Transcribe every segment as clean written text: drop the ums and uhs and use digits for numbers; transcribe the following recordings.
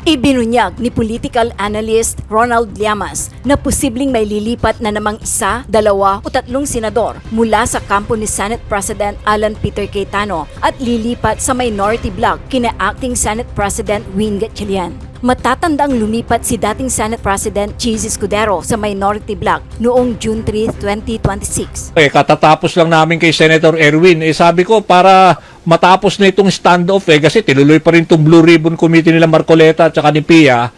Ibinunyag ni political analyst Ronald Llamas na posibleng may lilipat na namang isa, dalawa o tatlong senador mula sa kampo ni Senate President Alan Peter Cayetano at lilipat sa minority bloc kina Acting Senate President Win Gatchalian. Matatandang lumipat si dating Senate President Cheese Escudero sa minority bloc noong June 3, 2026. Katatapos lang namin kay Senator Erwin. Sabi ko, para matapos na itong standoff, kasi tinuloy pa rin itong Blue Ribbon Committee nila Marcoleta at saka ni Pia,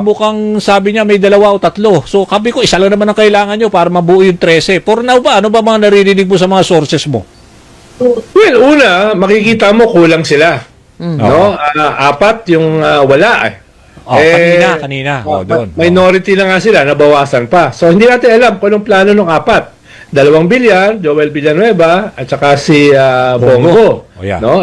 mukhang sabi niya may dalawa o tatlo. So sabi ko, isa lang naman ang kailangan nyo para mabuo yung 13. For now ba, ano ba mga naririnig mo sa mga sources mo? Well, una, makikita mo kulang sila. No? Apat yung wala eh. Kanina. Doon. Minority na nga sila, nabawasan pa. So hindi natin alam kung anong plano ng apat. 2 Villar, Joel Villanueva, at saka si Bongo. No?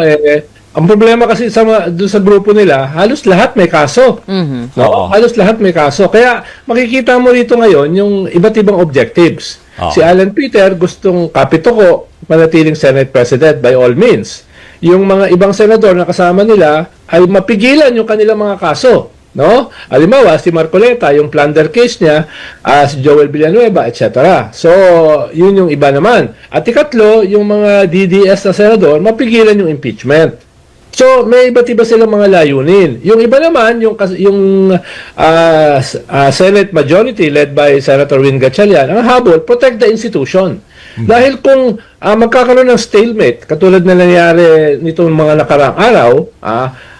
Ang problema kasi doon sa grupo nila, halos lahat may kaso. No? Halos lahat may kaso. Kaya makikita mo rito ngayon yung iba't ibang objectives. Si Alan Peter gustong kapitoko, manatiling Senate President by all means. Yung mga ibang senador na kasama nila ay mapigilan yung kanilang mga kaso. No? Halimbawa, si Marcoleta, yung plunder case niya, si Joel Villanueva, etc. So, yun yung iba naman. At ikatlo, yung mga DDS na senador, mapigilan yung impeachment. So, may iba't iba silang mga layunin. Yung iba naman, yung Senate majority led by Senator Win Gatchalian, ang habol, protect the institution. Dahil kung magkakaroon ng stalemate, katulad na nangyari nitong mga nakaraang araw,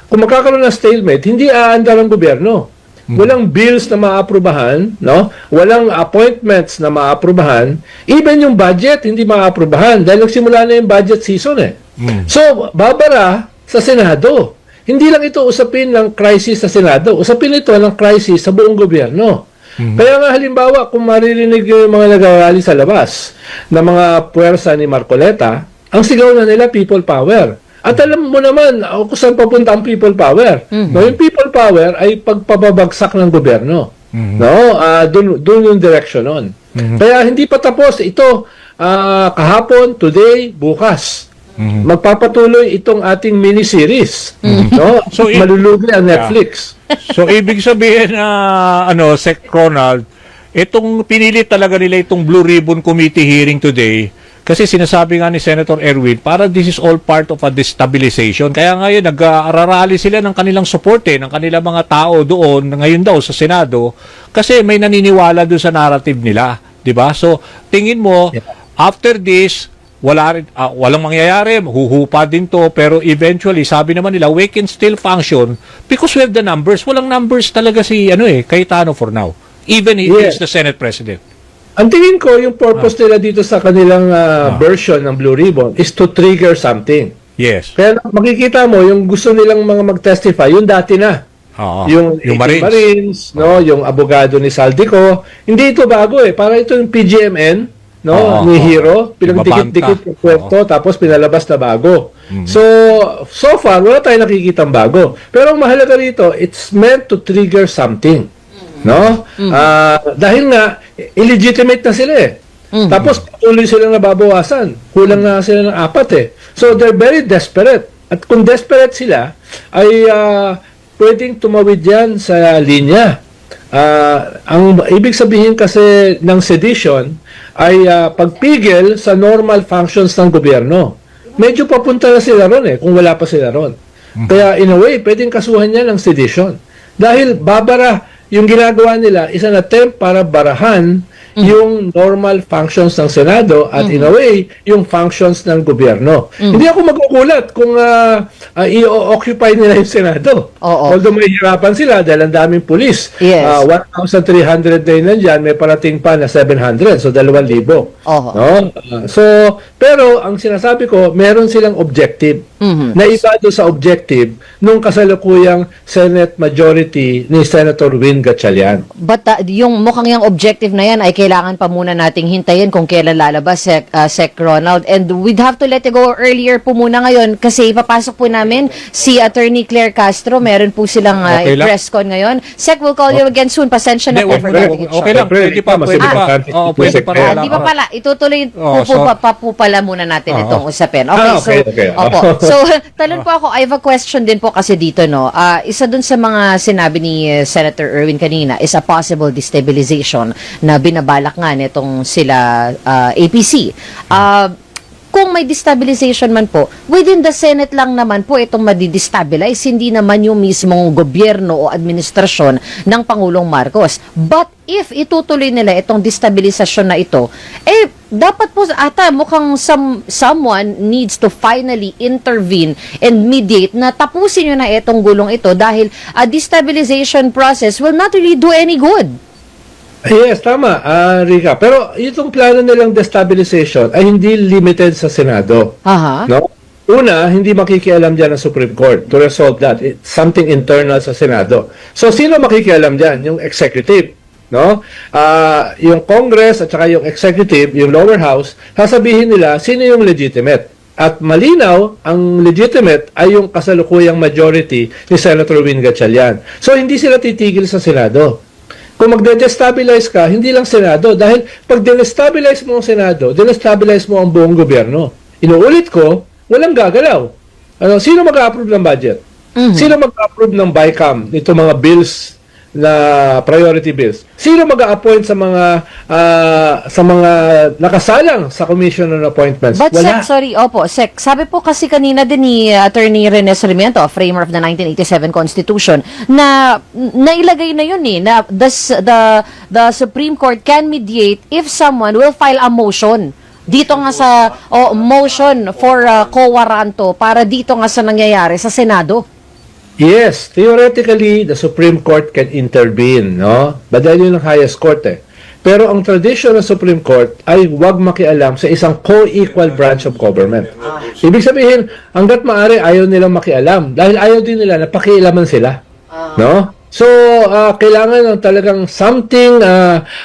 kung magkakaroon ng stalemate, hindi aandar ang gobyerno. Walang bills na maaprubahan, no? Walang appointments na maaprubahan, even yung budget hindi maaprubahan dahil nagsimula na yung budget season eh. So, babara sa Senado. Hindi lang ito usapin ng crisis sa Senado, usapin ito ng crisis sa buong gobyerno. Kaya nga halimbawa, kung maririnig yung mga nag-rally sa labas na mga puwersa ni Marcoleta, ang sigaw na nila people power. At alam mo naman kung saan papunta ang people power. No, yung people power ay pagpababagsak ng gobyerno. No, doon yung direction nun. Kaya hindi pa tapos ito kahapon, today, bukas. Magpapatuloy itong ating mini-series. No? So, malulugi ang Netflix. So, ibig sabihin na, Sec Ronald, itong pinilit talaga nila itong Blue Ribbon Committee hearing today kasi sinasabi nga ni Senator Erwin, para this is all part of a destabilization. Kaya ngayon, nag-ararali sila ng kanilang support, ng kanilang mga tao doon, ngayon daw sa Senado, kasi may naniniwala doon sa narrative nila. Diba? So, tingin mo, after this, walang mangyayari, huhupa din to, pero eventually, sabi naman nila, we can still function because we have the numbers. Walang numbers talaga si Cayetano for now. Even if he's the Senate President. Ang tingin ko, yung purpose nila dito sa kanilang version ng Blue Ribbon is to trigger something. Yes. Kaya makikita mo, yung gusto nilang mga mag-testify, yung dati na. Yung Marines, no, yung abogado ni Saldico. Hindi ito bago eh. Para ito yung PGMN, no, ni Hero, pinagdikit-dikit yung kwento, tapos pinalabas na bago. So far, wala tayong nakikitang bago. Pero ang mahalaga rito, it's meant to trigger something. No? Dahil nga, illegitimate na sila eh. Tapos, patuloy silang nababawasan. Kulang na sila ng 4 eh. So, they're very desperate. At kung desperate sila, ay pwedeng tumawid yan sa linya. Ang ibig sabihin kasi ng sedition ay pagpigil sa normal functions ng gobyerno. Medyo papunta na sila ron eh, kung wala pa sila ron. Kaya in a way, pwedeng kasuhan niya ng sedition. Dahil babara, yung ginagawa nila is an attempt para barahan yung normal functions ng Senado at in a way, yung functions ng gobyerno. Hindi ako magugulat kung i-occupy nila yung Senado. Although may hirapan sila dahil ang daming pulis. 1,300 na yun nandyan, may parating pa na 700. So, 2,000. No? Pero ang sinasabi ko, meron silang objective na iba doon sa objective nung kasalukuyang Senate majority ni Senator Win Gatchalian. But yung mukhang yung objective na yan ay kailangan pa muna nating hintayin kung kailan lalabas, Sec Ronald. And we'd have to let it go earlier po muna ngayon kasi ipapasok po namin si Attorney Claire Castro. Meron po silang press con ngayon. Sec, we'll call you again soon. Pasensya na po for getting it short. Okay lang, pwede pa. Pwede pa. Di pa pala, itutuloy po pala muna natin itong usapin. Okay, so So, talon po ako, I have a question din po kasi dito, no. Isa dun sa mga sinabi ni Senator Erwin kanina is a possible destabilization na binabalak nga nitong sila APC. Kung may destabilization man po, within the Senate lang naman po itong madidestabilize, hindi naman yung mismong gobyerno o administrasyon ng Pangulong Marcos. But if itutuloy nila itong destabilisasyon na ito, dapat po ata mukhang someone needs to finally intervene and mediate na tapusin nyo na itong gulong ito dahil a destabilization process will not really do any good. Yes, tama, Rica. Pero itong plano nilang destabilization ay hindi limited sa Senado. Aha. No? Una, hindi makikialam dyan ang Supreme Court to resolve that. It's something internal sa Senado. So, sino makikialam dyan? Yung executive. No? Yung Congress at saka yung executive, yung lower house, sasabihin nila sino yung legitimate. At malinaw, ang legitimate ay yung kasalukuyang majority ni Senator Win Gatchalian. So, hindi sila titigil sa Senado. Kung magde-destabilize ka, hindi lang Senado. Dahil pag de-destabilize mo ang Senado, de-destabilize mo ang buong gobyerno. Inuulit ko, walang gagalaw. Sino mag-approve ng budget? Sino mag-approve ng BICAM, nito mga bills na priority bills? Sino mag-appoint sa mga nakasalang sa commission on appointments? But Wala. Sec, sabi po kasi kanina din ni Attorney Rene Sarmiento, framer of the 1987 Constitution, na nailagay na yun na the Supreme Court can mediate if someone will file a motion. Dito nga sa motion for quo warranto para dito nga sa nangyayari sa Senado. Yes, theoretically, the Supreme Court can intervene, no? But dahil yun ang highest court Pero ang tradition ng Supreme Court ay huwag makialam sa isang co-equal branch of government. Ibig sabihin, hanggat maaari ayaw nilang makialam dahil ayaw din nila na pakialaman sila. No? So, kailangan ng talagang something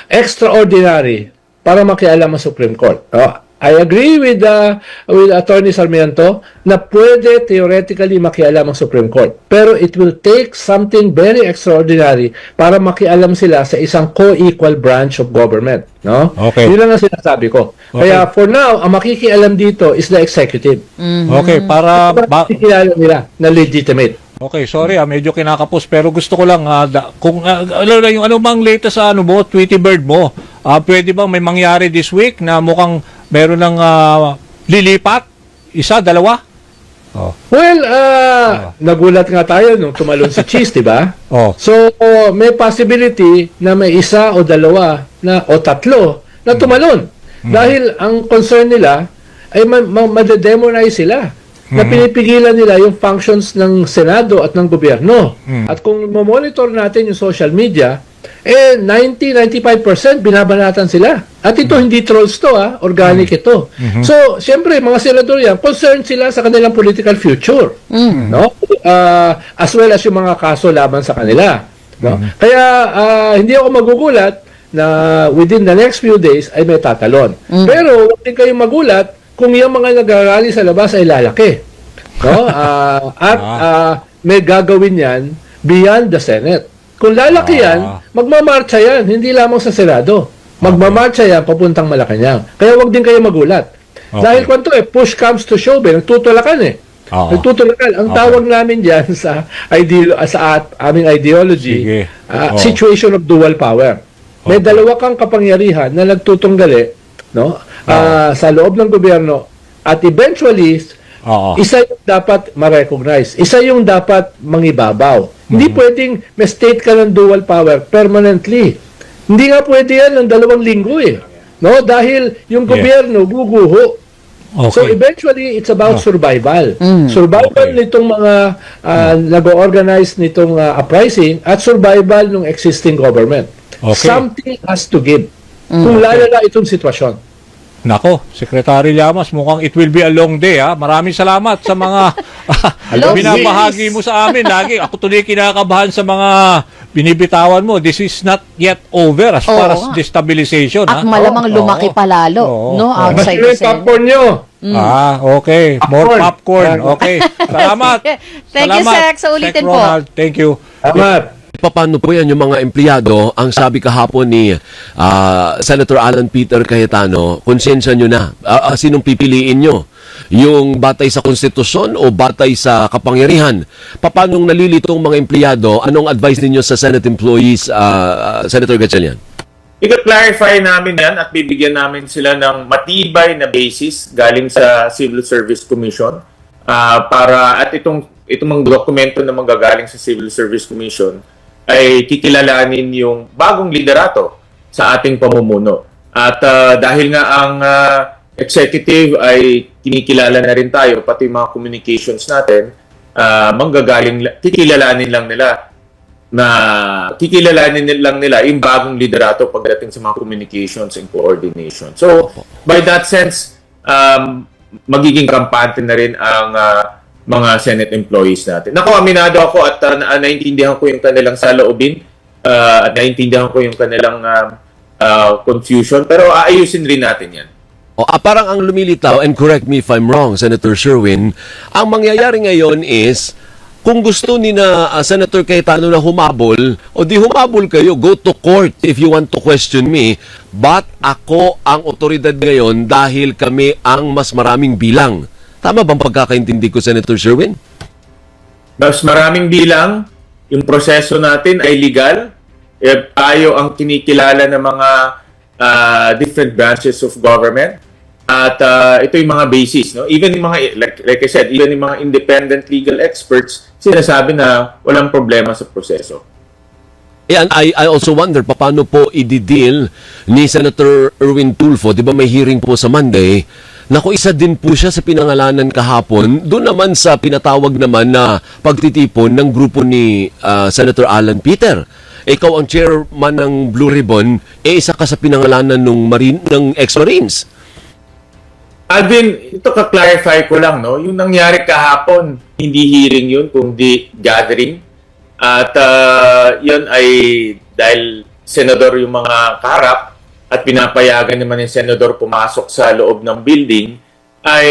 extraordinary para makialam ang Supreme Court. I agree with Attorney Sarmiento na pwede theoretically makialam ang Supreme Court. Pero it will take something very extraordinary para makialam sila sa isang co-equal branch of government. No? Okay. Yun lang ang sinasabi ko. Okay. Kaya for now, ang makikialam dito is the executive. Okay, para... Makikilala nila na legitimate. Okay, sorry medyo kinakapos pero gusto ko lang kung yung anumang latest sa Tweety Bird mo, pwede bang may mangyari this week na mukhang meron ng lilipat? Isa, dalawa? Well, nagulat nga tayo nung tumalon si Cheese, di ba? So, may possibility na may isa o dalawa o tatlo na tumalon. Dahil ang concern nila ay madedemonize sila. Na pinipigilan nila yung functions ng Senado at ng gobyerno. At kung monitor natin yung social media, 90-95% binabanatan sila. At ito hindi trolls to, organic ito. So, siyempre, mga senador yan, concerned sila sa kanilang political future. No? As well as yung mga kaso laban sa kanila. No? Kaya, hindi ako magugulat na within the next few days ay may tatalon. Pero, huwag din kayong magulat kung yung mga nag-rally sa labas ay lalaki. No? May gagawin yan beyond the Senate. Kung lalaki yan, magmamarcha yan, hindi lamang sa Senado. Magmamarcha yan papuntang Malacanang. Kaya wag din kayo magulat. Dahil kwanto push comes to shove, nagtutulakan nagtutulakan. Ang tawag namin diyan sa aming ideology, situation of dual power. May dalawa kang kapangyarihan na nagtutunggali, no? Sa loob ng gobyerno at eventually isa yung dapat ma-recognize, isa yung dapat mangibabaw. Hindi pwedeng may state ka ng dual power permanently. Hindi nga pwede yan ng 2 linggo no? Dahil yung gobyerno guguho. So eventually it's about survival. Survival nitong mga nag-organize nitong uprising at survival ng existing government. Something has to give. Kung lalala itong sitwasyon. Nako, Secretary Llamas, mukhang it will be a long day. Maraming salamat sa mga binabahagi mo sa amin. Lagi ako tuloy kinakabahan sa mga binibitawan mo. This is not yet over as far as destabilization. At malamang lumaki palalo, no? Outside the Senate. Popcorn nyo. Okay. More popcorn. Okay. Salamat. Thank you, Sec. Sa ulitin po. Ronald, thank you. Salamat. Paano po yan yung mga empleyado? Ang sabi kahapon ni Senator Alan Peter Cayetano, konsensya nyo na. Sinong pipiliin nyo? yung batay sa konstitusyon o batay sa kapangyarihan? Paano nalilitong mga empleyado? Anong advice ninyo sa Senate employees, Senator Gatchalian? I-clarify namin yan at bibigyan namin sila ng matibay na basis galing sa Civil Service Commission para at itong mga dokumento na manggagaling sa Civil Service Commission ay kikilalanin yung bagong liderato sa ating pamumuno. At dahil nga ang executive ay kinikilala na rin tayo, pati mga communications natin, kikilalanin lang nila yung bagong liderato pagdating sa mga communications and coordination. So, by that sense, magiging kampante na rin ang mga Senate employees natin. Aminado ako at naintindihan ko yung kanilang saloobin at naintindihan ko yung kanilang confusion, pero aayusin rin natin yan. Parang ang lumilitaw, and correct me if I'm wrong, Senator Sherwin, ang mangyayari ngayon is, kung gusto ni na Senator Cayetano na humabol, o di humabol kayo, go to court if you want to question me, but ako ang otoridad ngayon dahil kami ang mas maraming bilang. Tama bang pagkakaintindi ko, Senator Sherwin? Mas maraming bilang, yung proseso natin ay legal, tayo ang kinikilala ng mga different branches of government. At ito yung mga basis, no? Even yung mga, like I said, even yung mga independent legal experts, sinasabi na walang problema sa proseso. And I also wonder, paano po i-deal ni Senator Erwin Tulfo? Di ba may hearing po sa Monday? Naku, isa din po siya sa pinangalanan kahapon. Doon naman sa pinatawag naman na pagtitipon ng grupo ni Senator Alan Peter. Ikaw ang chairman ng Blue Ribbon, isa ka sa pinangalanan ng ex-Marines. Alvin, ito ka-clarify ko lang, no? Yung nangyari kahapon, hindi hearing yun, kundi gathering. At yun ay dahil senador yung mga kaharap at pinapayagan naman yung senador pumasok sa loob ng building, ay,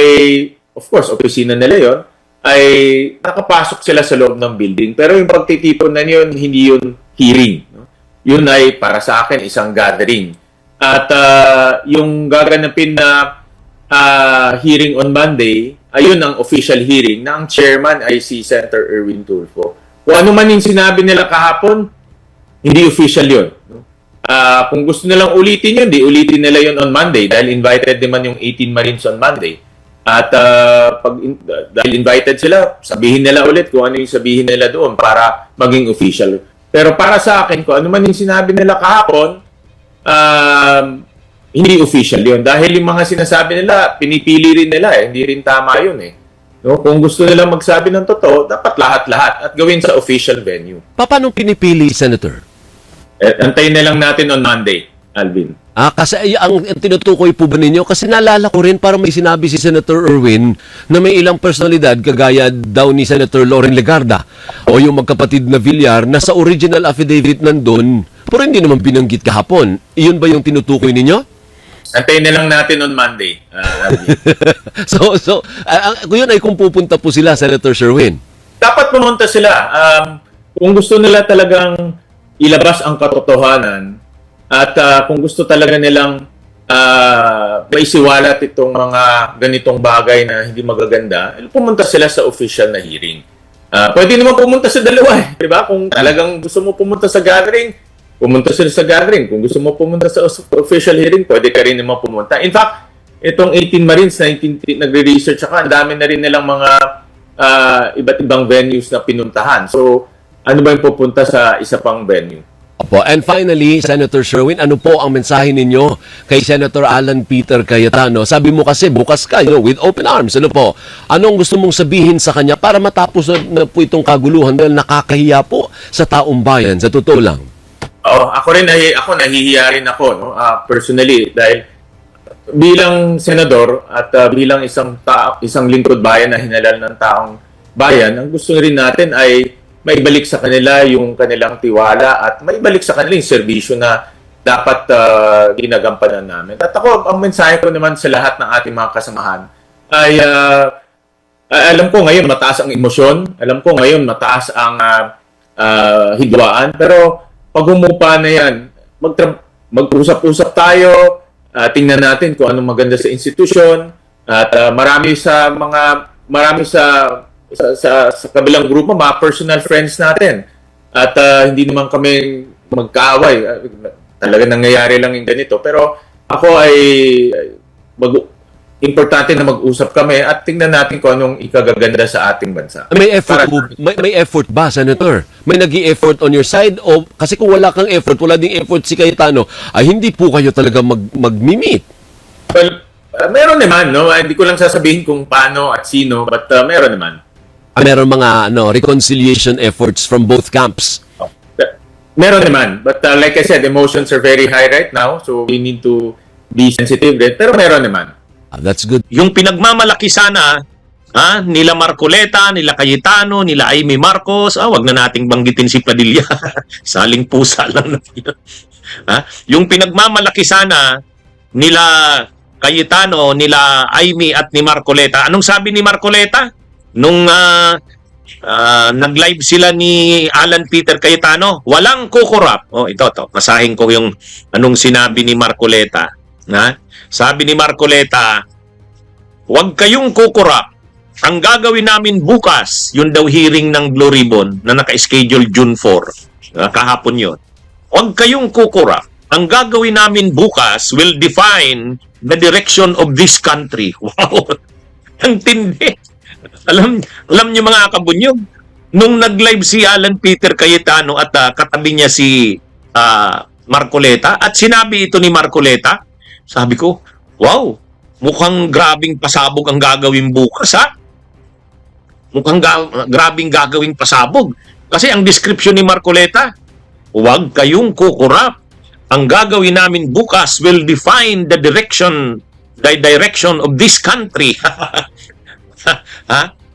of course, opisina nila yun, ay nakapasok sila sa loob ng building. Pero yung pagtitipon na yun, hindi yun hearing. No? Yun ay para sa akin isang gathering. At yung gaganapin na hearing on Monday, ayun ang official hearing na ang chairman ay si Senator Erwin Tulfo. Kung ano man yung sinabi nila kahapon, hindi official yun. No? Kung gusto nilang ulitin yun, di ulitin nila yun on Monday dahil invited naman yung 18 Marines on Monday. At dahil invited sila, sabihin nila ulit kung ano yung sabihin nila doon para maging official. Pero para sa akin, kung ano man yung sinabi nila kahapon, hindi official yun. Dahil yung mga sinasabi nila, pinipili rin nila hindi rin tama yun No? Kung gusto nila magsabi ng totoo, dapat lahat-lahat at gawin sa official venue. Paano pinipili, Senator? Antayin na lang natin on Monday, Alvin. Kasi ang tinutukoy po ba ninyo? Kasi naalala ko rin parang may sinabi si Senator Erwin na may ilang personalidad kagaya daw ni Senator Loren Legarda o yung magkapatid na Villar na sa original affidavit nandun pero hindi naman binanggit kahapon. Iyon ba yung tinutukoy ninyo? Antayin na lang natin on Monday, Alvin. Yun ay kung pupunta po sila, Senator Sherwin. Dapat pumunta sila. Kung gusto nila talagang ilabas ang katotohanan at kung gusto talaga nilang maisiwalat itong mga ganitong bagay na hindi magaganda, pumunta sila sa official na hearing. Pwede naman pumunta sa dalawa, di ba? Kung talagang gusto mo pumunta sa gathering, pumunta sila sa gathering. Kung gusto mo pumunta sa official hearing, pwede ka rin naman pumunta. In fact, itong 18 Marines na nagre-research ako, ang dami na rin nilang mga iba't ibang venues na pinuntahan. So, ano ba yung pupunta sa isa pang venue? Opo. And finally, Senator Sherwin, ano po ang mensahe ninyo kay Senator Alan Peter Cayetano? Sabi mo kasi bukas ka, with open arms. Ano po? Anong gusto mong sabihin sa kanya para matapos na po itong kaguluhan dahil nakakahiya po sa taong bayan, sa totoo lang? Ako rin, nahihiya rin ako, no? Personally, dahil bilang senador at bilang isang lingkod bayan na hinalal ng taong bayan, ang gusto rin natin ay maibalik sa kanila yung kanilang tiwala at maibalik sa kanila yung serbisyo na dapat ginagampanan namin. At ako, ang mensahe ko naman sa lahat ng ating mga kasamahan ay alam ko ngayon mataas ang emosyon, alam ko ngayon mataas ang hidwaan, pero pag humupa na yan, mag-usap-usap tayo, tingnan natin kung anong maganda sa institusyon, At marami sa kabilang grupo, mga personal friends natin. At hindi naman kami magkaaway. Talaga nangyayari lang yung ganito. Pero ako ay importante na mag-usap kami at tingnan natin kung anong ikagaganda sa ating bansa. May effort, Para- may effort ba, Senator? May nag-i-effort on your side? O, kasi kung wala kang effort, wala ding effort si Cayetano, ay hindi po kayo talaga mag-meet. Well, meron naman, no? Hindi ko lang sasabihin kung paano at sino, but meron naman. Meron mga reconciliation efforts from both camps. Meron naman. But like I said, emotions are very high right now, so we need to be sensitive din. Pero meron naman. That's good. Yung pinagmamalaki sana nila Marcoleta, nila Cayetano, nila Amy Marcos, wag na nating banggitin si Padilla. Saling pusa lang na yun. Yung pinagmamalaki sana nila Cayetano, nila Amy at ni Marcoleta. Anong sabi ni Marcoleta? Nung nag-live sila ni Alan Peter Cayetano, walang kukurap. Ito. Masahin ko yung anong sinabi ni Marcoleta. Sabi ni Marcoleta, huwag kayong kukurap. Ang gagawin namin bukas, yun daw hearing ng Blue Ribbon na naka-schedule June 4. Kahapon yun. Huwag kayong kukurap. Ang gagawin namin bukas will define the direction of this country. Wow! Ang tindi. Alam niyo mga kabunyog, nung nag-live si Alan Peter Cayetano at katabi niya si Marcoleta at sinabi ito ni Marcoleta, sabi ko, wow, mukhang grabing pasabog ang gagawin bukas, Mukhang grabing gagawing pasabog. Kasi ang description ni Marcoleta, huwag kayong kukurap. Ang gagawin namin bukas will define the direction of this country.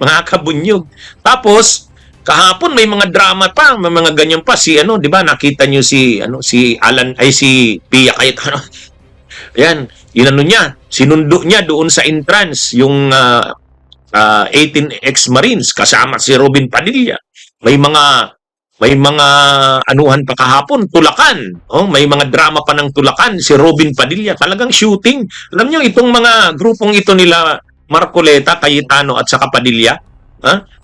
Mga kabunyog. Tapos, kahapon may mga drama pa, may mga ganyan pa. Si di ba, nakita niyo si Alan, si Pia Cayetano. Yan, niya, sinundo niya doon sa entrance yung 18 ex-Marines kasama si Robin Padilla. May mga anuhan pa kahapon, tulakan. May mga drama pa ng tulakan si Robin Padilla. Talagang shooting. Alam niyo itong mga grupong ito nila Marcoleta, Cayetano at saka Padilla,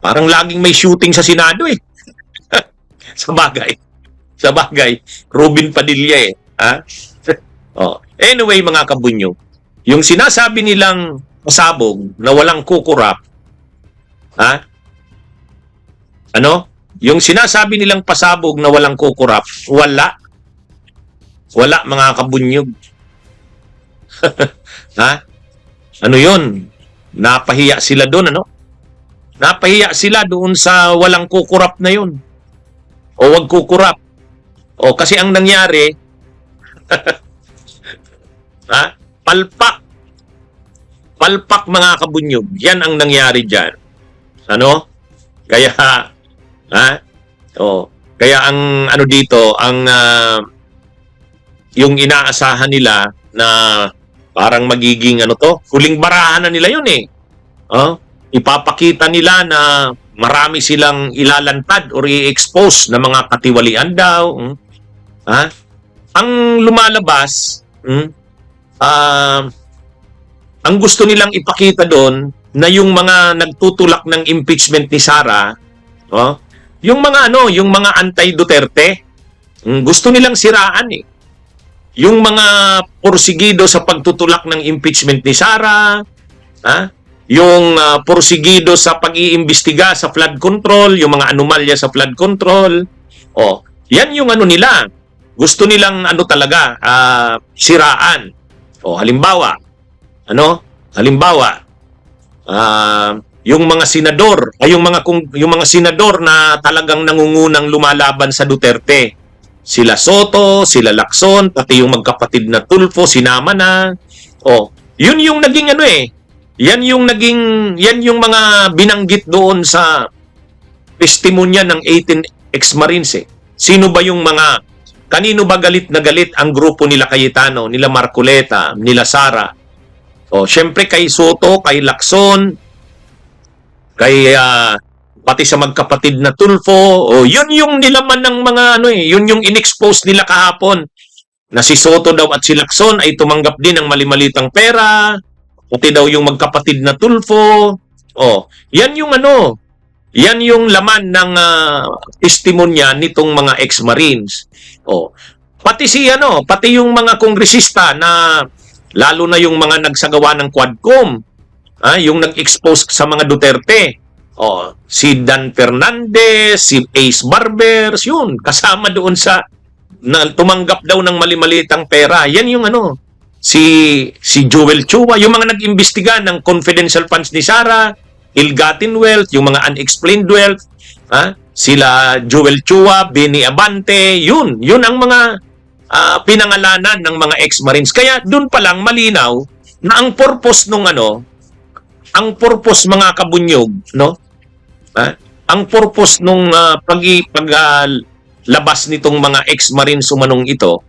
parang laging may shooting sa Senado eh. Sa bagay, Robin Padilla eh. Anyway, mga kabunyo, yung sinasabi nilang pasabog na walang kukurap, yung sinasabi nilang pasabog na walang kukurap, wala mga kabunyog. Ano yun? Napahiya sila doon, Napahiya sila doon sa walang kukurap na yun. O wag kukurap. Kasi ang nangyari, palpak mga kabunyog. Yan ang nangyari dyan. Kaya kaya ang dito, yung inaasahan nila na parang magiging huling barahan na nila yun eh. Ipapakita nila na marami silang ilalantad or i-expose na mga katiwalian daw. Ang lumalabas, ang gusto nilang ipakita doon na yung mga nagtutulak ng impeachment ni Sara, yung mga anti-Duterte, gusto nilang siraan eh. Yung mga porsigido sa pagtutulak ng impeachment ni Sara, yung porsigido sa pag-iimbestiga sa flood control, yung mga anomalya sa flood control, yan yung nila. Gusto nilang talaga siraan. Halimbawa, yung mga senador, yung mga senador na talagang nangungunang lumalaban sa Duterte. Sila Soto, sila Lacson, pati yung magkapatid na Tulfo, sinama na. Yun yung naging yan yung mga binanggit doon sa testimonya ng 18 ex-Marines eh. Kanino ba galit na galit ang grupo nila Cayetano, nila Marcoleta, nila Sara? Syempre kay Soto, kay Lacson, kay pati sa magkapatid na Tulfo, yun yung nilaman ng mga yun yung inexpose nila kahapon na si Soto daw at si Lacson ay tumanggap din ng mali-malitang pera. pati daw yung magkapatid na Tulfo. Oh, yan yung ano, yan yung laman ng testimonya nitong mga ex-Marines. Oh, pati yung mga kongresista na lalo na yung mga nagsagawa ng Quadcom, yung nag-expose sa mga Duterte. Oh, si Dan Fernandez, si Ace Barbers, yun, kasama doon sa na tumanggap daw ng mali-malitang pera. Yan yung ano, si Joel Chua, yung mga nag-imbestiga ng confidential funds ni Sara, ill-gotten wealth, yung mga unexplained wealth, sila Joel Chua, Benny Abante, yun ang mga pinangalanan ng mga ex-Marines. Kaya doon pa lang malinaw na ang purpose nung ano, ang purpose mga kabunyog, no? Ang purpose nung labas nitong mga ex-Marines umanong ito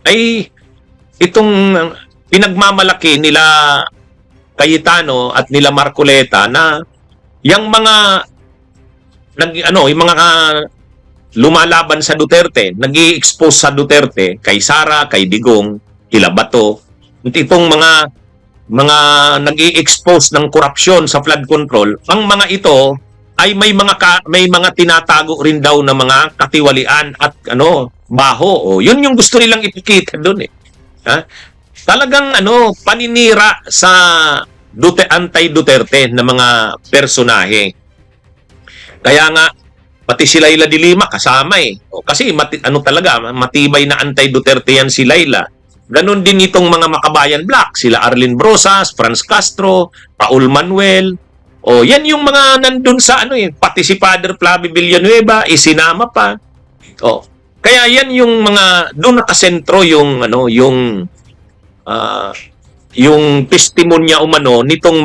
ay itong pinagmamalaki nila Cayetano at nila Marcoleta na yung mga yung mga lumalaban sa Duterte, nag-i-expose sa Duterte kay Sara, kay Digong, kila Bato, itong mga nag-i-expose ng korupsyon sa flood control, ang mga ito ay may mga tinatago rin daw na mga katiwalian at baho. Yun yung gusto nilang ipakita doon eh. Talagang paninira sa anti-Duterte na mga personahe. Kaya nga pati si Laila de Lima kasama eh. Kasi matibay na anti-Duterte yan si Laila. Ganon din itong mga Makabayan Black, sila Arlene Brosas, Franz Castro, Raul Manuel. Yan yung mga nandun sa pati si Father Flavio Villanueva, isinama pa. Kaya yan yung mga doon nakasentro yung yung testimonya umano nitong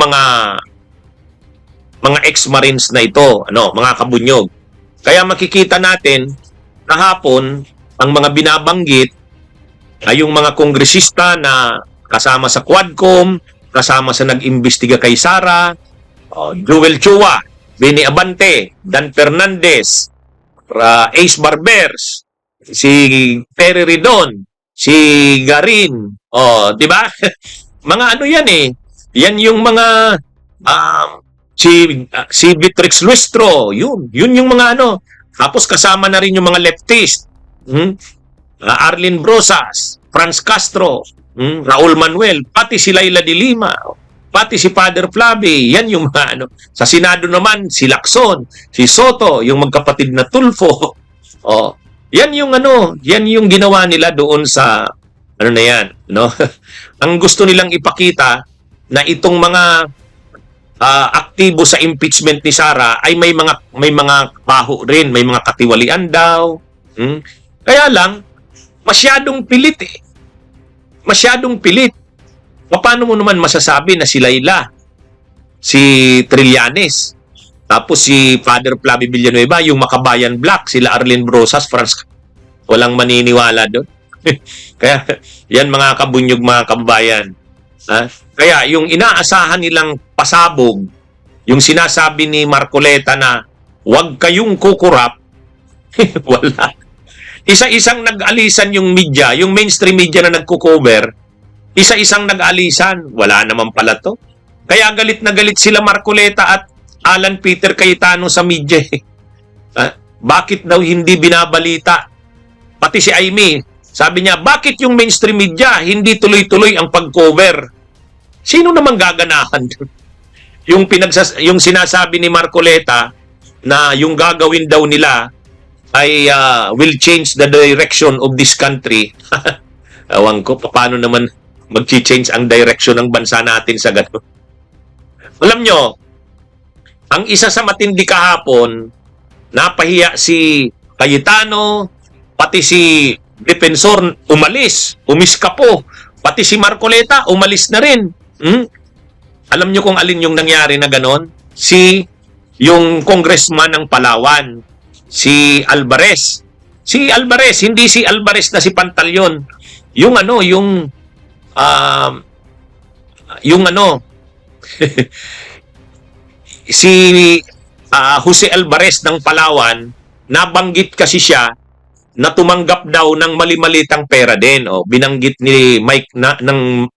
mga ex-Marines na ito, mga kabunyog. Kaya makikita natin kahapon ang mga binabanggit ay yung mga kongresista na kasama sa Quadcom, kasama sa nag-imbestiga kay Sara, Joel Chua, Benny Abante, Dan Fernandez, Ace Barbers, si Terry Ridon, si Garin, di ba? Mga yan eh. Yan yung mga si Beatrix Luistro, yun yung mga Tapos kasama na rin yung mga leftist. Arlene Brosas, Franz Castro, Raul Manuel, pati si Laila de Lima, pati si Father Flavi, yan yung mga Sa Senado naman, si Lacson, si Soto, yung magkapatid na Tulfo. Yan yung yan yung ginawa nila doon sa na yan, no? Ang gusto nilang ipakita na itong mga aktibo sa impeachment ni Sara ay may mga baho rin, may mga katiwalian daw. Kaya lang masyadong pilit eh. Masyadong pilit. Paano mo naman masasabi na si Laila, si Trillanes, tapos si Father Flavio Villanueva, yung Makabayan Black, sila Arlene Brosas, Franz, walang maniniwala doon. Kaya yan mga kabunyog, mga kababayan. Kaya yung inaasahan nilang pasabog, yung sinasabi ni Marcoleta na huwag kayong kukurap, wala. Isa-isang nag-alisan yung media, yung mainstream media na nagko-cover, isa-isang nag-alisan, wala naman pala to. Kaya galit na galit sila Marcoleta at Alan Peter Cayetano sa media. Bakit daw hindi binabalita? Pati si Amy, sabi niya, bakit yung mainstream media hindi tuloy-tuloy ang pag-cover? Sino naman gaganahan doon? Yung sinasabi ni Marcoleta na yung gagawin daw nila ay will change the direction of this country. Ewan ko, paano naman mag-change ang direction ng bansa natin sa gano'n? Alam nyo, ang isa sa matindi kahapon, napahiya si Cayetano, pati si Defensor umiskapo, pati si Marcoleta umalis na rin. Alam nyo kung alin yung nangyari na gano'n? Yung congressman ng Palawan, si Alvarez. Si Alvarez, hindi si Alvarez na si Pantaleon. Si Jose Alvarez ng Palawan, nabanggit kasi siya na tumanggap daw ng mali-malitang pera din. Binanggit ni Mike ng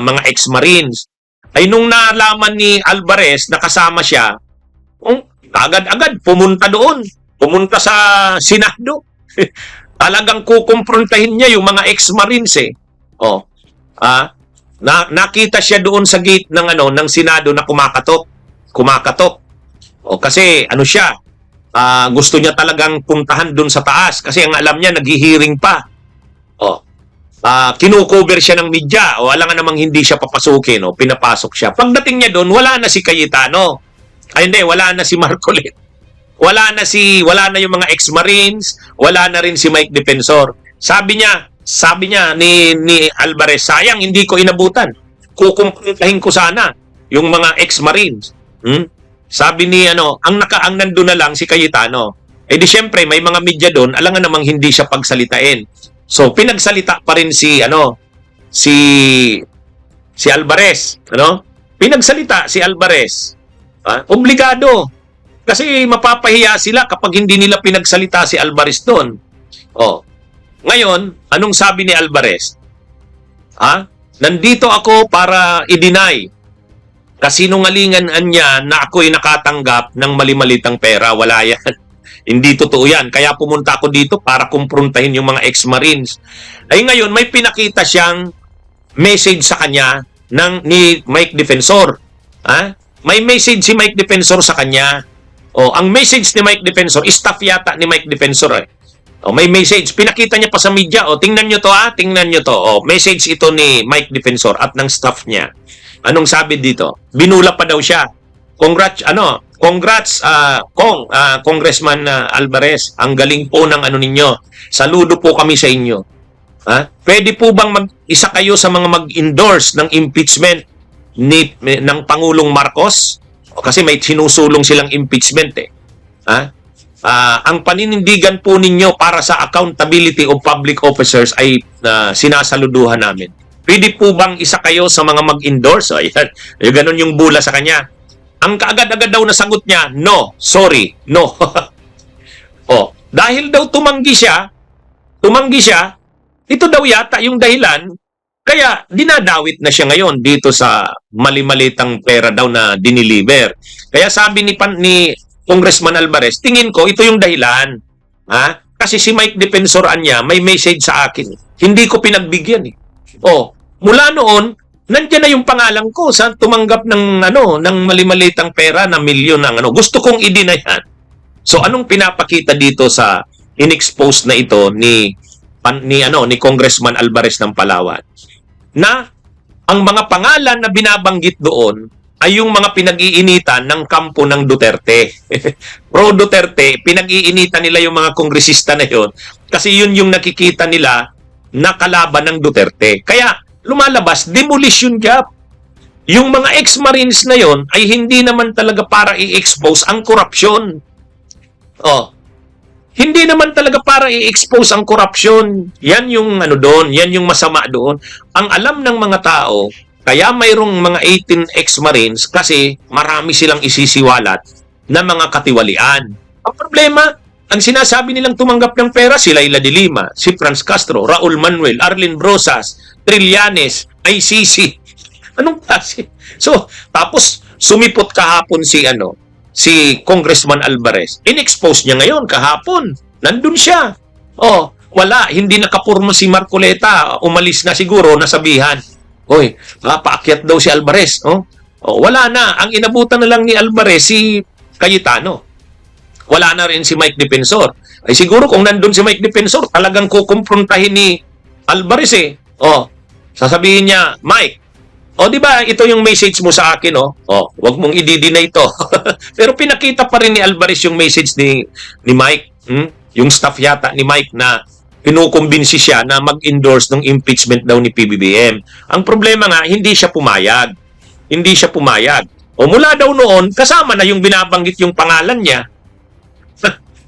mga ex-Marines. ay nung nalaman ni Alvarez na kasama siya, agad-agad pumunta doon. Pumunta sa Senado. Talagang kukumprontahin niya yung mga ex-Marines eh. Nakita siya doon sa gate ng Senado na kumakatok. Kasi siya, gusto niya talagang puntahan doon sa taas kasi ang alam niya naghihiring pa. Kinukover siya ng media alam nga namang hindi siya papasukin pinapasok siya. Pagdating niya doon, wala na si Cayetano. Wala na si Marcoleta. Wala na yung mga ex-Marines, wala na rin si Mike Defensor. Sabi niya ni Alvarez, sayang hindi ko inabutan. Kukumprontahin ko sana yung mga ex-Marines. Sabi ni ang nandun na lang si Cayetano. Di syempre may mga media doon, alam nga namang hindi siya pagsalitain. So pinagsalita pa rin si Alvarez, Pinagsalita si Alvarez. Obligado. Kasi mapapahiya sila kapag hindi nila pinagsalita si Alvarez doon. Ngayon, anong sabi ni Alvarez? Nandito ako para i-deny. Kasinungalingan niya na ako'y nakatanggap ng mali-malitang pera. Wala yan. Hindi totoo yan. Kaya pumunta ako dito para kumprontahin yung mga ex-Marines. Ngayon, may pinakita siyang message sa kanya ni Mike Defensor. May message si Mike Defensor sa kanya. Ang message ni Mike Defensor, staff yata ni Mike Defensor may message. Pinakita niya pa sa media. Tingnan nyo to tingnan nyo to. Message ito ni Mike Defensor at ng staff niya. Anong sabi dito? Binula pa daw siya. Congrats Congressman Alvarez. Ang galing po ng ninyo. Saludo po kami sa inyo. Pwede po bang isa kayo sa mga mag-endorse ng impeachment ng Pangulong Marcos? Kasi may sinusulong silang impeachment ang paninindigan po ninyo para sa accountability of public officers ay sinasaluduhan namin. Pwede po bang isa kayo sa mga mag-endorse? Ayan. Ganun yung bula sa kanya. Ang kaagad-agad daw na sagot niya, no, sorry, no. Dahil daw tumanggi siya, ito daw yata yung dahilan, kaya dinadawit na siya ngayon dito sa mali-malitang pera daw na diniliver. Kaya sabi ni Congressman Alvarez, tingin ko ito yung dahilan. Kasi si Mike Defensor niya may message sa akin. Hindi ko pinagbigyan mula noon, nandiyan na yung pangalan ko sa tumanggap ng mali-malitang pera na milyon ng Gusto kong i-deny yan. So anong pinapakita dito sa in-expose na ito ni Congressman Alvarez ng Palawan? Na ang mga pangalan na binabanggit doon ay yung mga pinag-iinitan ng kampo ng Duterte. Pro Duterte, pinag-iinitan nila yung mga kongresista na yun kasi yun yung nakikita nila na kalaban ng Duterte. Kaya lumalabas, demolition job. Yung mga ex-Marines na yon ay hindi naman talaga para i-expose ang korupsyon. Hindi naman talaga para i-expose ang korupsyon. Yan yung doon, yan yung masama doon. Ang alam ng mga tao, kaya mayroong mga 18 ex-Marines kasi marami silang isisiwalat na mga katiwalian. Ang problema, ang sinasabi nilang tumanggap ng pera, si Laila de Lima, si Franz Castro, Raul Manuel, Arlene Brosas, Trillanes, ICC. Anong klase? So, tapos sumipot kahapon si Congressman Alvarez. In-expose niya ngayon kahapon. Nandun siya. Wala. Hindi nakapurma si Marcoleta. Umalis na siguro, nasabihan. Paakyat daw si Alvarez. Wala na. Ang inabutan na lang ni Alvarez si Cayetano. Wala na rin si Mike Defensor. Ay siguro kung nandun si Mike Defensor, talagang kukumprontahin ni Alvarez sasabihin niya, Mike, di ba, ito yung message mo sa akin, wag mong i-deny ito. Pero pinakita pa rin ni Alvarez yung message ni Mike, yung staff yata ni Mike na kinukumbinsi siya na mag-endorse ng impeachment daw ni PBBM. Ang problema nga, hindi siya pumayag. Mula daw noon, kasama na yung binabanggit yung pangalan niya.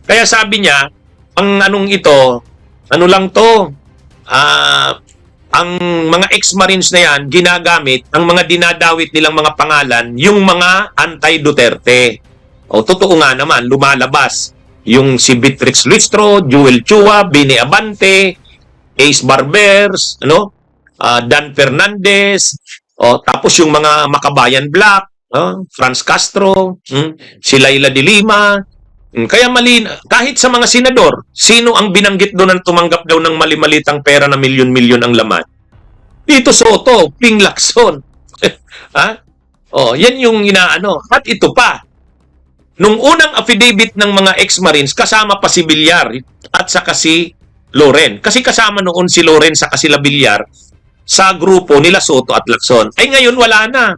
Kaya sabi niya, ang ito, lang to, ang mga ex-Marines na yan, ginagamit, ang mga dinadawit nilang mga pangalan, yung mga anti-Duterte. Totoo nga naman, lumalabas. Yung si Beatrix Listro, Joel Chua, Bini Abante, Ace Barbers, Dan Fernandez, Tapos yung mga Makabayan Black, Franz Castro, si Laila de Lima. Kaya kahit sa mga senador, sino ang binanggit doon ang tumanggap daw ng mali-malitang pera na milyon-milyon ang laman? Dito Soto, Ping Lacson. Yan yung inaano. At ito pa, nung unang affidavit ng mga ex-Marines, kasama pa si Villar at saka si Loren. Kasi kasama noon si Loren sa sila Villar sa grupo nila Soto at Lacson. Ay ngayon wala na.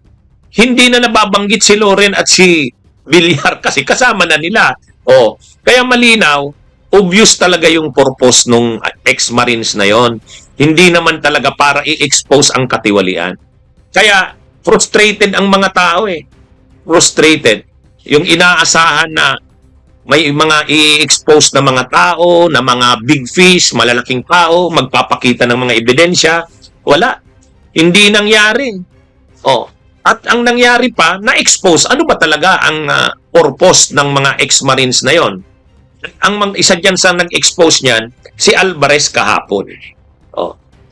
Hindi na nababanggit si Loren at si Villar kasi kasama na nila. Kaya malinaw, obvious talaga yung purpose nung ex-Marines na yon. Hindi naman talaga para i-expose ang katiwalian. Kaya frustrated ang mga tao Frustrated. Yung inaasahan na may mga i-expose na mga tao, na mga big fish, malalaking tao, magpapakita ng mga ebidensya. Wala. Hindi nangyari. At ang nangyari pa, na-expose. Ano ba talaga ang purpose ng mga ex-Marines na yon? Isa dyan sa nag-expose niyan, si Alvarez kahapon.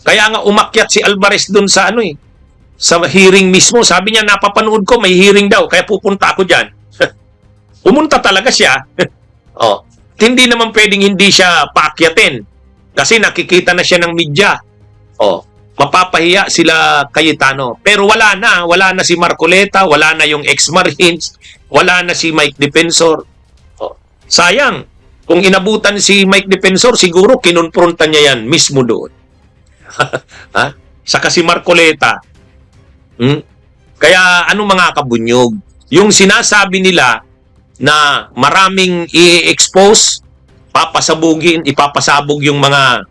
Kaya nga umakyat si Alvarez dun sa sa hearing mismo. Sabi niya, napapanood ko, may hearing daw, kaya pupunta ako dyan. Pumunta talaga siya. Hindi naman pwedeng hindi siya paakyatin. Kasi nakikita na siya ng media. Mapapahiya sila Cayetano. Pero wala na si Marcoleta, wala na yung ex-Marines, wala na si Mike Defensor. Sayang, kung inabutan si Mike Defensor, siguro kinonfronta niya yan mismo doon. Saka si Marcoleta. Kaya ano mga kabunyog? Yung sinasabi nila na maraming i-expose, ipapasabog yung mga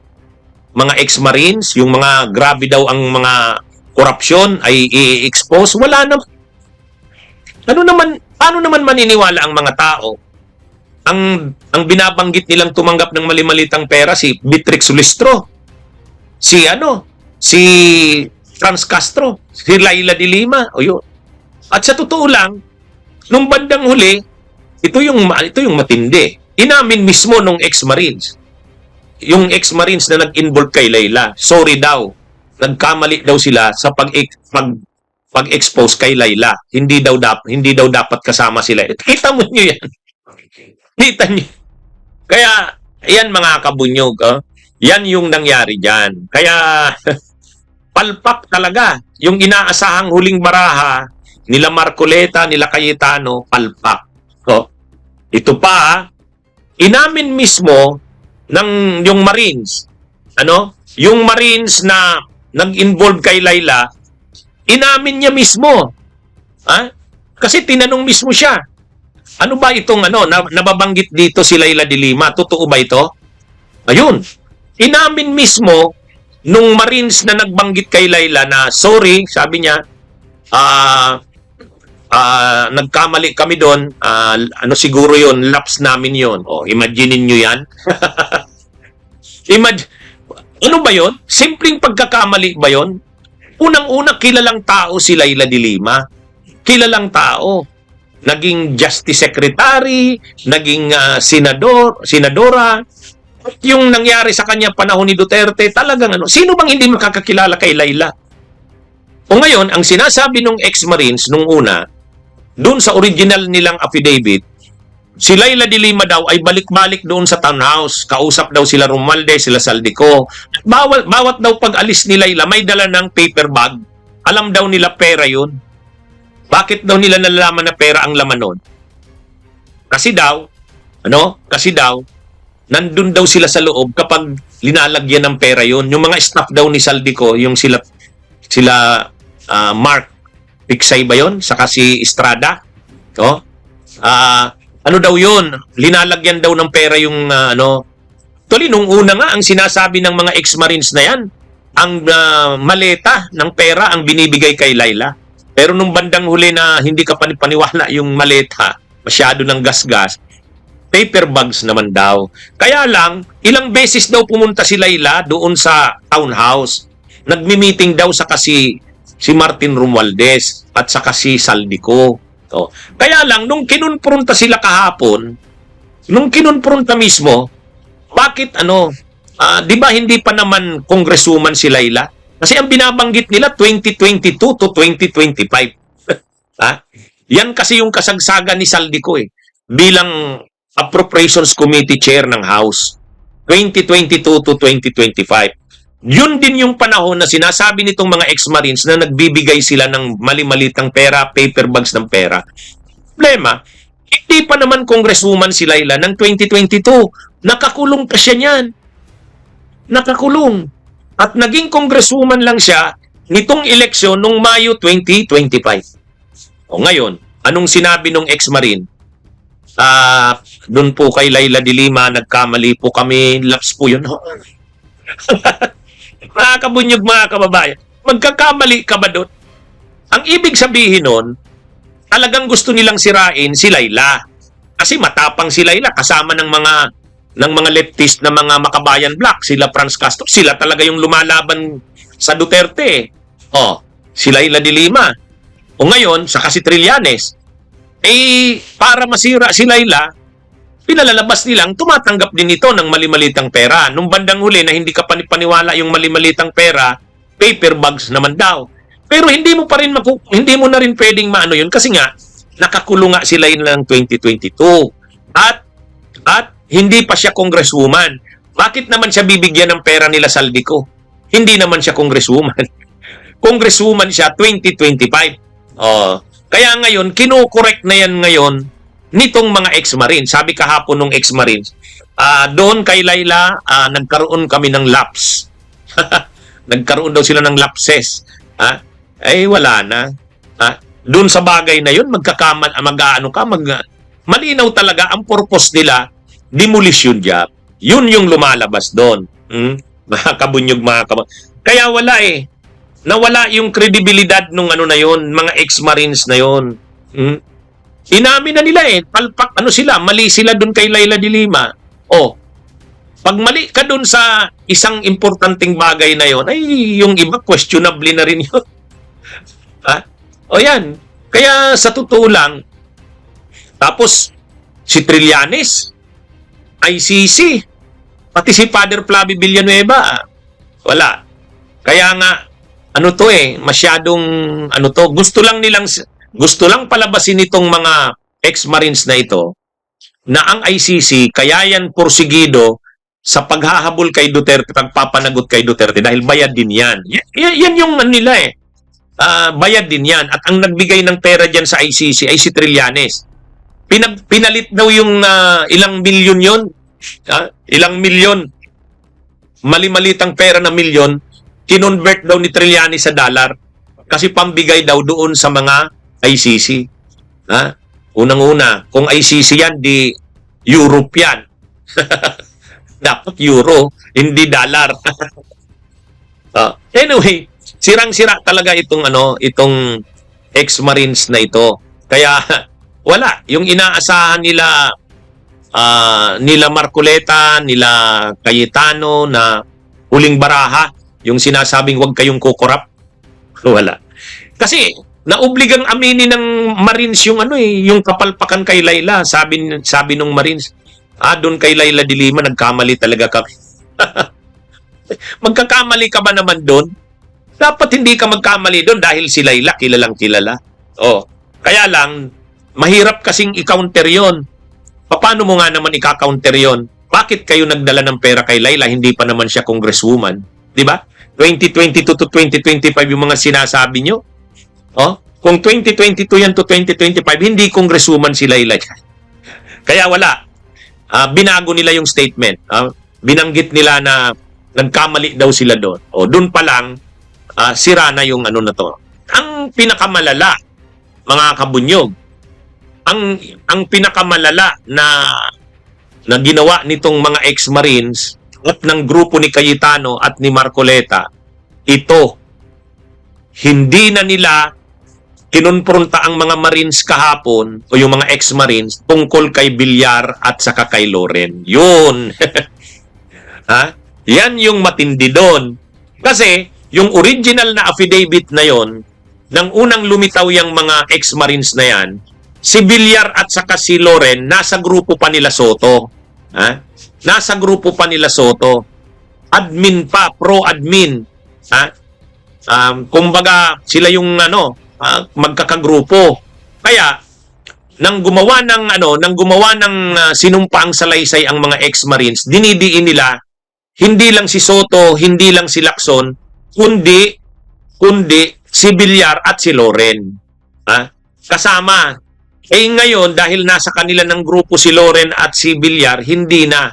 ex-Marines, yung mga grabe daw ang mga korupsyon ay i-expose, wala na. Paano naman maniniwala ang mga tao? Ang binabanggit nilang tumanggap ng mali-malitang pera si Beatrix Sulistro, si Franz Castro, si Laila de Lima, yun. At sa totoo lang, nung bandang huli, ito yung matindi. Inamin mismo nung ex-Marines. Yung ex-Marines na nag-involve kay Laila, sorry daw. Nagkamali daw sila sa pag-expose kay Laila. Hindi daw dapat kasama sila. Kita mo niyo yan. Kita niyo. Kaya, yan mga kabunyog. Yan yung nangyari dyan. Kaya, palpak talaga. Yung inaasahang huling baraha, nila Marcoleta, nila Cayetano, palpak. Ito pa, inamin mismo ng yung Marines. Yung Marines na nag-involve kay Laila, inamin niya mismo. Kasi tinanong mismo siya. Ano ba itong nababanggit dito si Laila de Lima? Totoo ba ito? Ayun. Inamin mismo nung Marines na nagbanggit kay Laila na sorry, sabi niya, nagkamali kami doon, siguro yun, lapse namin yun. Imaginin nyo yan. Ano ba yun? Simpleng pagkakamali ba yun? Unang-una, kilalang tao si Laila de Lima. Kilalang tao. Naging Justice Secretary, naging senadora. At yung nangyari sa kanya panahon ni Duterte, talagang sino bang hindi makakakilala kay Laila? O ngayon, ang sinasabi ng ex-Marines nung una, doon sa original nilang affidavit, si Laila de Lima daw ay balik-balik doon sa townhouse. Kausap daw sila Romualdez, sila Saldico. Bawat daw pag-alis ni Laila, may dala ng paper bag. Alam daw nila pera yun. Bakit daw nila nalalaman na pera ang laman nun? Kasi daw, nandun daw sila sa loob kapag linalagyan ng pera yun. Yung mga staff daw ni Saldico, yung sila Mark Picsay ba yun? Saka si Estrada. Ano daw yun? Linalagyan daw ng pera yung Tuloy, nung una nga, ang sinasabi ng mga ex-Marines na yan, ang maleta ng pera ang binibigay kay Laila. Pero nung bandang huli na hindi ka paniwala yung maleta, masyado ng gas-gas, paper bags naman daw. Kaya lang, ilang beses daw pumunta si Laila doon sa townhouse. Nagmi-meeting daw sa si Martin Romualdez at saka si Saldico. Kaya lang, nung kinonfronta sila kahapon, nung kinonfronta mismo, bakit di ba hindi pa naman congresswoman si Laila? Kasi ang binabanggit nila 2022 to 2025. Ha? Yan kasi yung kasagsagan ni Saldico bilang Appropriations Committee Chair ng House. 2022 to 2025. Yun din yung panahon na sinasabi nitong mga ex-Marines na nagbibigay sila ng mali-malitang pera, paper bags ng pera. Problema, hindi pa naman congresswoman si Laila ng 2022. Nakakulong pa siya niyan. Nakakulong. At naging congresswoman lang siya nitong eleksyon nung Mayo 2025. O ngayon, anong sinabi nung ex-Marine? Doon po kay Laila de Lima, nagkamali po kami, laps po yun. Mga kabunyog, mga kababayan, magkakamali ka ba doon? Ang ibig sabihin nun, talagang gusto nilang sirain si Laila. Kasi matapang si Laila, kasama ng mga leftist na mga makabayan black, sila Franz Castro, sila talaga yung lumalaban sa Duterte. Si Laila de Lima. O ngayon, saka si Trillanes. Para masira si Laila, pinalalabas nilang tumatanggap din ito ng mali-malitang pera. Nung bandang huli na hindi ka panipaniwala yung mali-malitang pera, paper bags naman daw. Pero hindi mo na rin pwedeng maano yun kasi nga nakakulong nga si Laila ng 2022. At hindi pa siya congresswoman. Bakit naman siya bibigyan ng pera nila Saldico? Hindi naman siya congresswoman. Congresswoman siya 2025. Kaya ngayon, kino-correct na yan ngayon nitong mga ex-Marines. Sabi kahapon ng ex-Marines, doon kay Laila, nagkaroon kami ng lapse. Nagkaroon daw sila ng lapses. Wala na. Doon sa bagay na yun, malinaw talaga ang purpose nila, demolition job. Yun yung lumalabas doon. Mga kabunyog, Kaya wala nawala yung kredibilidad nung na yon, mga ex-Marines na yon. Inamin na nila palpak, mali sila doon kay Laila de Lima. Pag mali ka doon sa isang importanteng bagay na yon, yung iba questionable na rin yun. Yan. Kaya sa totoo lang, tapos si Trillanes, ICC, pati si Father Flavio Villanueva, wala. Kaya nga, masyadong, gusto lang palabasin itong mga ex-Marines na ito, na ang ICC, kaya yan porsigido sa paghahabol kay Duterte, pagpapanagot kay Duterte, dahil bayad din yan. Yan yung nila bayad din yan. At ang nagbigay ng pera dyan sa ICC ay si Trillanes. Pinalit daw yung ilang milyon yun. Ilang milyon. Mali-malitang pera na milyon, kinonvert daw ni Trillanes sa dollar kasi pambigay daw doon sa mga ICC. Unang-una, kung ICC yan, di Europe yan. Dapat euro, hindi dollar. Anyway, sirang-sira talaga itong ex-Marines na ito. Kaya wala, yung inaasahan nila Marcoleta, nila Cayetano na huling baraha, yung sinasabing huwag kayong kukurap, wala. Kasi naobligang aminin ng Marines yung kapalpakan kay Laila. Sabi nung Marines, doon kay Laila de Lima nagkamali talaga kami. Magkakamali ka ba naman doon? Dapat hindi ka magkamali doon dahil si Laila kilalang kilala. Kaya lang mahirap kasing i-counter 'yon. Paano mo nga naman i-counter 'yon? Bakit kayo nagdala ng pera kay Laila, hindi pa naman siya congresswoman? 'Di ba? 2022 to 2025 yung mga sinasabi nyo. Kung 2022 yan to 2025, hindi congresswoman si Laila. Kaya wala. Binago nila yung statement. Binanggit nila na nagkamali daw sila doon. Doon pa lang, sira na yung na to. Ang pinakamalala, mga kabunyog, ang pinakamalala na ginawa nitong mga ex-Marines at ng grupo ni Cayetano at ni Marcoleta, ito, hindi na nila kinonfronta ang mga Marines kahapon o yung mga ex-Marines tungkol kay Villar at saka kay Loren. Yun. Yan yung matindi doon. Kasi yung original na affidavit na yon, nang unang lumitaw yung mga ex-Marines na yan, si Villar at saka si Loren nasa grupo pa nila Soto. Nasa grupo pa nila Soto. Admin pa, pro-admin. Kumbaga, sila yung magkakagrupo. Kaya, nang gumawa ng sinumpaang salaysay ang mga ex-Marines, dinidiin nila, hindi lang si Soto, hindi lang si Lacson, kundi si Villar at si Loren. Kasama. Ngayon, dahil nasa kanila ng grupo si Loren at si Villar, hindi na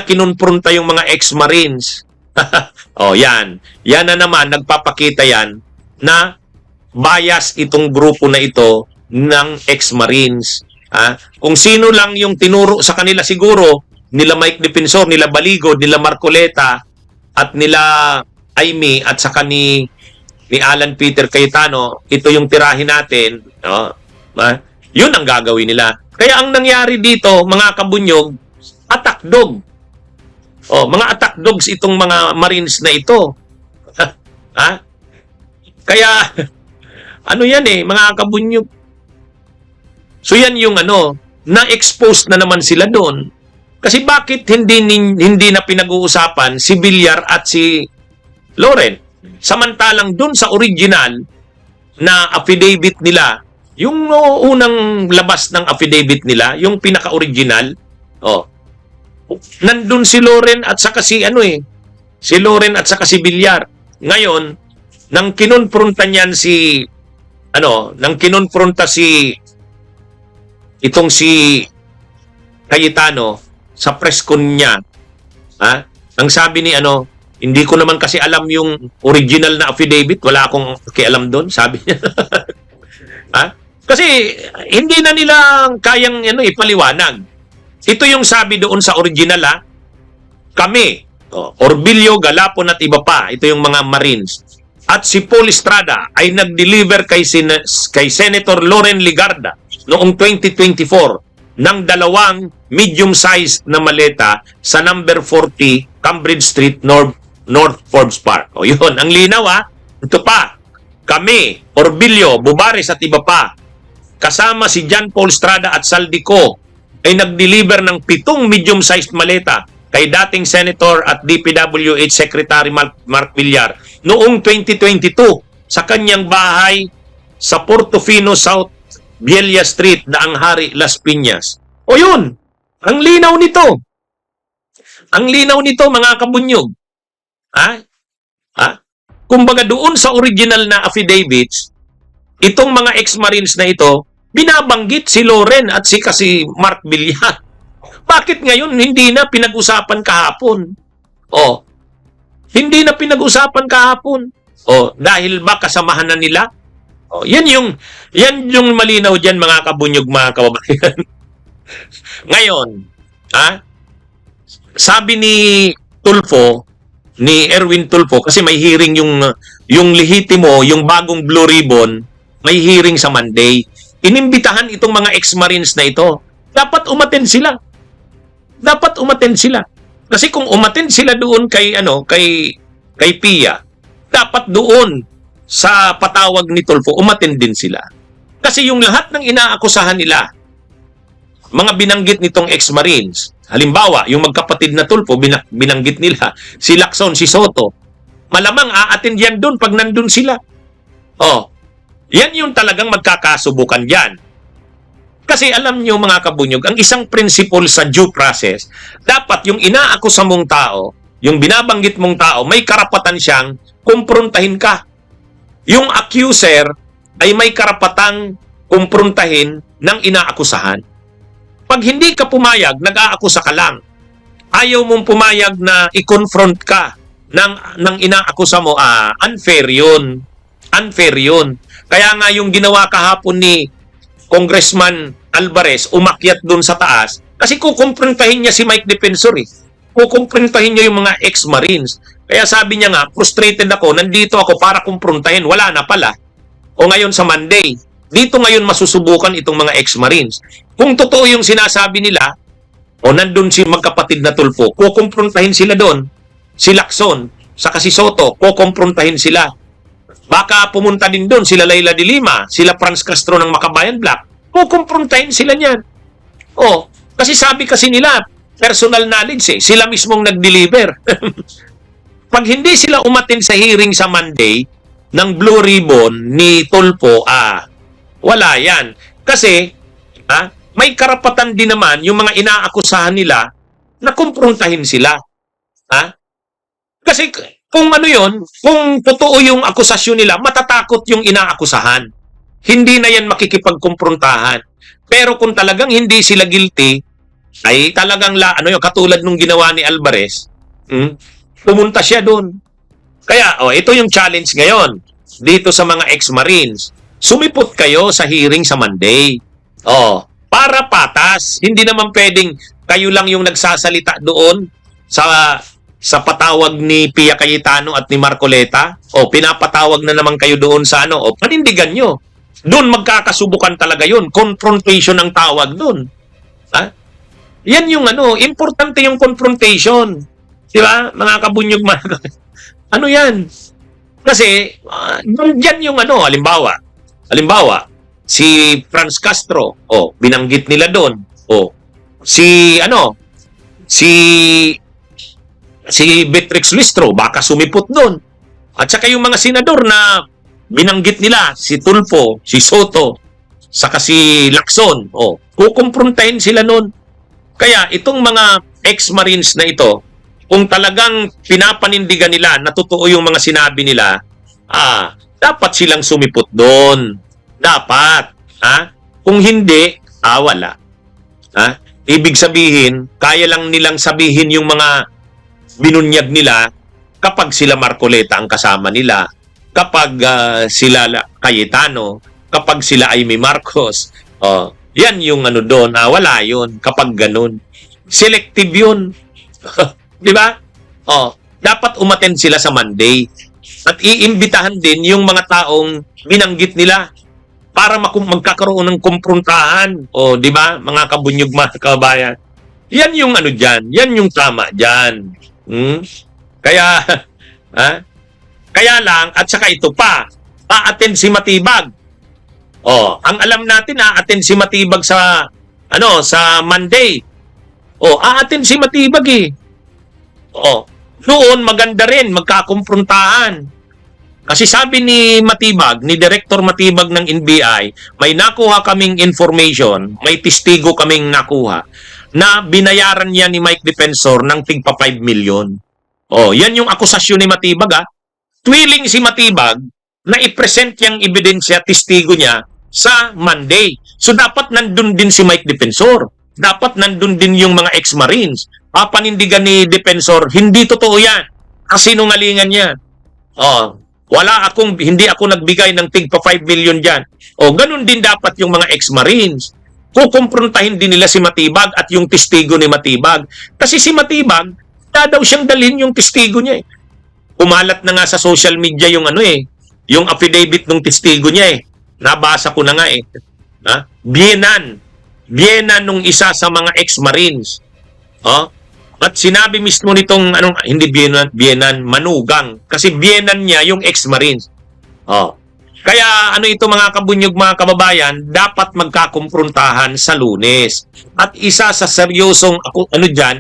kinonfronta yung mga ex-Marines. Yan. Yan na naman, nagpapakita yan na bias itong grupo na ito ng ex-Marines. Kung sino lang yung tinuro sa kanila siguro, nila Mike Defensor, nila Baligo, nila Marcoleta, at nila Aimee, at saka ni Alan Peter Cayetano, ito yung tirahin natin. Yun ang gagawin nila. Kaya ang nangyari dito, mga kabunyog, attack dog. Mga attack dogs itong mga Marines na ito. Kaya, yan mga kabunyog. So yan yung na-expose na naman sila doon. Kasi bakit hindi na pinag-uusapan si Villar at si Loren? Samantalang doon sa original na affidavit nila, yung unang labas ng affidavit nila, yung pinaka-original, nandun si Loren at saka si Loren at saka si Villar. Ngayon, nang kinonfronta niyan itong si Cayetano sa press con niya, ang sabi ni hindi ko naman kasi alam yung original na affidavit, wala akong kialam doon, sabi niya. Kasi hindi na nila kayang ipaliwanag. Ito yung sabi doon sa original, kami, Orbilio, Galapon at iba pa, ito yung mga Marines, at si Paul Estrada ay nag-deliver kay Senator Loren Ligarda noong 2024 ng 2 medium-sized na maleta sa number 40 Cambridge Street, North Forbes Park. Yun, ang linaw ito pa, kami, Orbilio, Bubares at iba pa, kasama si John Paul Estrada at Saldico, ay nag-deliver ng 7 medium-sized maleta kay dating Senator at DPWH Secretary Mark Villar noong 2022 sa kanyang bahay sa Portofino South Biella Street, Daang Hari, Las Piñas. Yun! Ang linaw nito! Ang linaw nito, mga kabunyog. Kumbaga doon sa original na affidavits, itong mga ex-Marines na ito, binabanggit si Loren at si Mark Villar. Bakit ngayon hindi na pinag-usapan kahapon? Hindi na pinag-usapan kahapon. Dahil ba kasamahan na nila? Yan yung malinaw diyan, mga kabunyog, mga kababayan. Ngayon, sabi ni Erwin Tulfo, kasi may hearing yung lehitimo, yung bagong Blue Ribbon, may hearing sa Monday. Inimbitahan itong mga ex-Marines na ito. Dapat umattend sila. Kasi kung umattend sila doon kay Pia, dapat doon sa patawag ni Tulfo, umattend din sila. Kasi yung lahat ng inaakusahan nila, mga binanggit nitong ex-Marines, halimbawa, yung magkapatid na Tulfo, binanggit nila, si Lacson, si Soto, malamang a-attend yan doon pag nandun sila. Yan yung talagang magkakasubukan dyan. Kasi alam nyo, mga kabunyog, ang isang principle sa due process, dapat yung inaakusa mong tao, yung binabanggit mong tao, may karapatan siyang kumprontahin ka. Yung accuser ay may karapatang kumprontahin ng inaakusahan. Pag hindi ka pumayag, nag-aakusa ka lang. Ayaw mong pumayag na i-confront ka ng inaakusa mo, unfair yun. Unfair yun. Kaya nga yung ginawa kahapon ni Congressman Alvarez, umakyat dun sa taas, kasi kukumprontahin niya si Mike Defensor. Kukumprontahin niya yung mga ex-Marines. Kaya sabi niya nga, frustrated ako, nandito ako para kumprontahin. Wala na pala. Ngayon sa Monday, dito ngayon masusubukan itong mga ex-Marines. Kung totoo yung sinasabi nila, nandun si magkapatid na Tulfo, kukumprontahin sila doon. Si Lacson, saka si Soto, kukumprontahin sila. Baka pumunta din doon sila Laila de Lima, sila Franz Castro ng Makabayan Black. Kukumprontahin sila niyan. Kasi sabi kasi nila, personal knowledge sila mismong nag-deliver. pag hindi sila umatin sa hearing sa Monday ng Blue Ribbon ni Tulfo, wala yan. Kasi, may karapatan din naman yung mga inaakusahan nila na kumprontahin sila. Kasi kung ano yun, kung totoo yung akusasyon nila, matatakot yung inaakusahan. Hindi na yan makikipagkumprontahan. Pero kung talagang hindi sila guilty, ay talagang katulad nung ginawa ni Alvarez, pumunta siya doon. Kaya, ito yung challenge ngayon dito sa mga ex-Marines. Sumipot kayo sa hearing sa Monday. Para patas. Hindi naman pwedeng kayo lang yung nagsasalita doon sa patawag ni Pia Cayetano at ni Marcoleta. Pinapatawag na naman kayo doon sa panindigan nyo. Doon magkakasubukan talaga yun. Confrontation ang tawag doon. Yan yung importante yung confrontation. Di ba? Mga kabunyog ano yan? Kasi, yan yung halimbawa, si Franz Castro, binanggit nila doon. Si Beatrix Listro, baka sumipot doon. At saka yung mga senador na binanggit nila, si Tulfo, si Soto, saka si Lacson, kukumprontahin sila noon. Kaya itong mga ex-Marines na ito, kung talagang pinapanindigan nila na totoo yung mga sinabi nila, dapat silang sumipot doon. Dapat. Kung hindi, wala. Ibig sabihin, kaya lang nilang sabihin yung mga binunyag nila kapag sila Marcoleta ang kasama nila, kapag sila Cayetano, kapag sila Amy Marcos. Yan yung doon. Wala yun kapag ganun. Selective yun. Di ba? Dapat umattend sila sa Monday. At iimbitahan din yung mga taong binanggit nila para magkakaroon ng kumprontahan. Di ba? Mga kabunyog, mga kabayan. Yan yung dyan. Yan yung tama dyan. Kaya, kaya lang, at saka ito pa, a-attend si Matibag. Ang alam natin, a-attend si Matibag sa Monday. A-attend si Matibag eh. Doon maganda rin, magkakumprontahan. Kasi sabi ni Matibag, ni Director Matibag ng NBI, may nakuha kaming information, may testigo kaming nakuha, na binayaran niya ni Mike Defensor ng tigpa 5 million. Yan yung akusasyon ni Matibag. Willing si Matibag na i-present yung ebidensya, testigo niya sa Monday. So dapat nandun din si Mike Defensor. Dapat nandun din yung mga ex-Marines. Papanindigan ni Defensor, hindi totoo yan. Kasinungalingan niya. Hindi ako nagbigay ng tigpa 5 million dyan. Ganun din dapat yung mga ex-Marines. Kukumprontahin din nila si Matibag at yung testigo ni Matibag. Kasi si Matibag, daw siyang dalhin yung testigo niya eh. Kumalat na nga sa social media yung yung affidavit ng testigo niya eh. Nabasa ko na nga eh. Bienan nung isa sa mga ex-Marines. At sinabi mismo nitong hindi Bienan, Manugang. Kasi Bienan niya yung ex-Marines. Kaya ito mga kabunyog, mga kababayan, dapat magkakumprontahan sa Lunes. At isa sa seryosong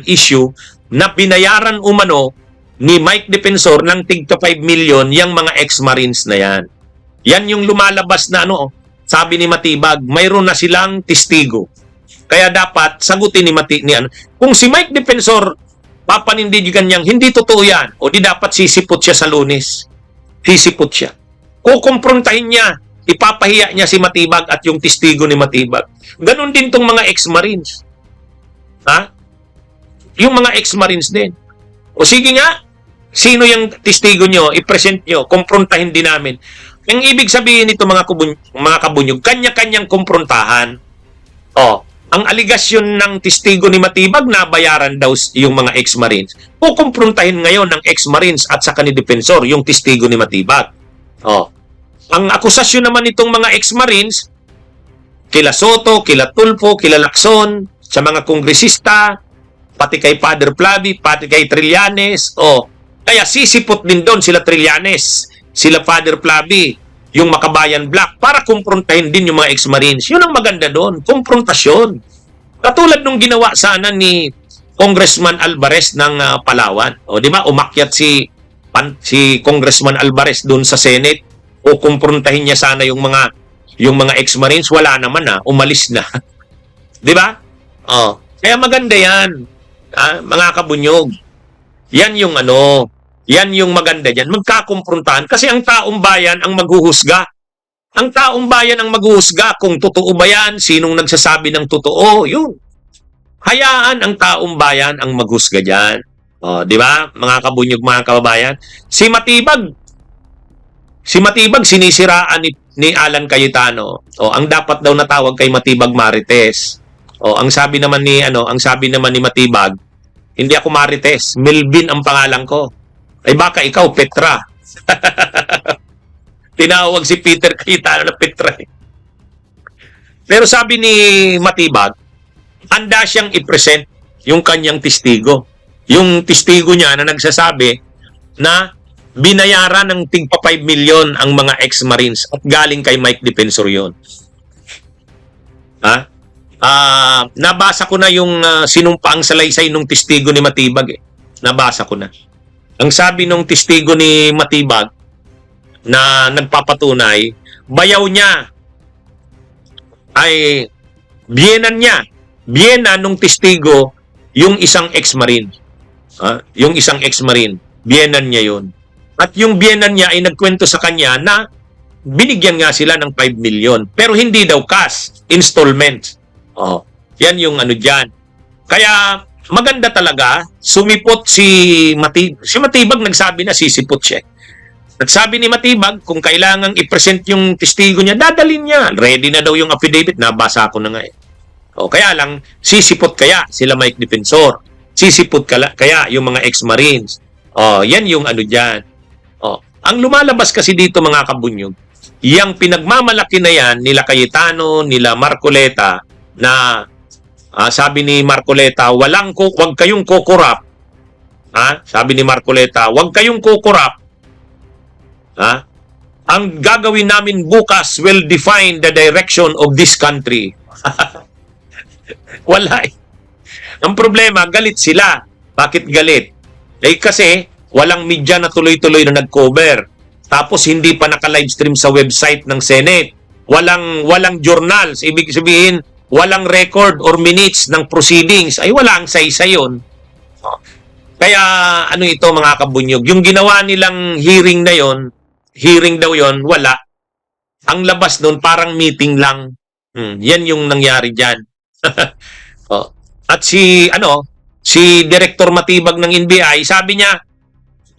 issue na binayaran umano ni Mike Defensor ng tigpa 5 million yung mga ex-Marines na yan. Yan yung lumalabas na sabi ni Matibag, mayroon na silang testigo. Kaya dapat sagutin ni kung si Mike Defensor papanindigan niyang hindi totoo yan, di dapat sisipot siya sa Lunes. Sisipot siya. Kukumprontahin niya, ipapahiya niya si Matibag at yung testigo ni Matibag. Ganon din tong mga ex-Marines. Yung mga ex-Marines din. Sige nga, sino yung testigo nyo, i-present nyo, kumprontahin din namin. Ang ibig sabihin nito mga kabunyog, kanya-kanyang kumprontahan. Ang aligasyon ng testigo ni Matibag, nabayaran daw yung mga ex-Marines. Kukumprontahin ngayon ng ex-Marines at saka ni Defensor, yung testigo ni Matibag. Ang akusasyon naman itong mga ex-Marines, kila Soto, kila Tulfo, kila Lacson, sa mga kongresista, pati kay Father Flavi, pati kay Trillanes. Kaya sisipot din doon sila Trillanes, sila Father Flavi, yung Makabayan Black, para kumprontahin din yung mga ex-Marines. Yun ang maganda doon, kumprontasyon. Katulad nung ginawa sana ni Congressman Alvarez ng Palawan. Di ba? Umakyat si si Congressman Alvarez doon sa Senate o kumprontahin niya sana yung mga ex-Marines, wala naman umalis na. 'Di ba? Kaya maganda 'yan. Mga kabunyog. Yan yung yan yung maganda diyan. Magkakumprontahan kasi ang taong bayan ang maghuhusga. Ang taong bayan ang maghuhusga kung totoo ba yan, sinong nagsasabi ng totoo, yun. Hayaan ang taong bayan ang maghusga diyan. Di ba? Mga kabunyog, mga kababayan. Si Matibag sinisiraan ni Alan Cayetano. Ang dapat daw natawag kay Matibag Marites. Ang sabi naman ni Matibag, hindi ako Marites, Melvin ang pangalan ko. Ay baka ikaw Petra. Tinawag si Peter Cayetano na Petra. Pero sabi ni Matibag, handa siyang i-present yung kanyang testigo. Yung testigo niya na nagsasabi na binayaran ng tigpa 5 million ang mga ex-Marines at galing kay Mike Defensor yun. Nabasa ko na yung sinumpaang salaysay nung testigo ni Matibag. Nabasa ko na. Ang sabi nung testigo ni Matibag na nagpapatunay, bayaw niya ay biyena nung testigo yung isang ex-Marine. Yung isang ex-Marine, biyenan niya yun. At yung biyenan niya ay nagkwento sa kanya na binigyan nga sila ng 5 million. Pero hindi daw cash, installments. Yan yung dyan. Kaya maganda talaga, sumipot si Matibag. Si Matibag nagsabi na sisipot siya. Nagsabi ni Matibag, kung kailangang i-present yung testigo niya, dadalhin niya. Ready na daw yung affidavit, nabasa ko na nga kaya lang, sisipot kaya sila Mike Defensor. Sisipot kaya yung mga ex-Marines. Yan yung dyan. Ang lumalabas kasi dito mga kabunyog, yung pinagmamalaki na yan, nila Cayetano, nila Marcoleta, na sabi ni Marcoleta, wag kayong kukurap. Sabi ni Marcoleta, wag kayong kukurap. Ang gagawin namin bukas will define the direction of this country. Wala Ang problema, galit sila. Bakit galit? Kasi walang media na tuloy-tuloy na nag-cover. Tapos hindi pa naka-livestream sa website ng Senate. Walang journals. Ibig sabihin, walang record or minutes ng proceedings. Ay wala ang say-say yun. Kaya ito mga kabunyog, yung ginawa nilang hearing na yon, hearing daw yon, wala. Ang labas doon parang meeting lang. Yan yung nangyari diyan. At si Director Matibag ng NBI, sabi niya,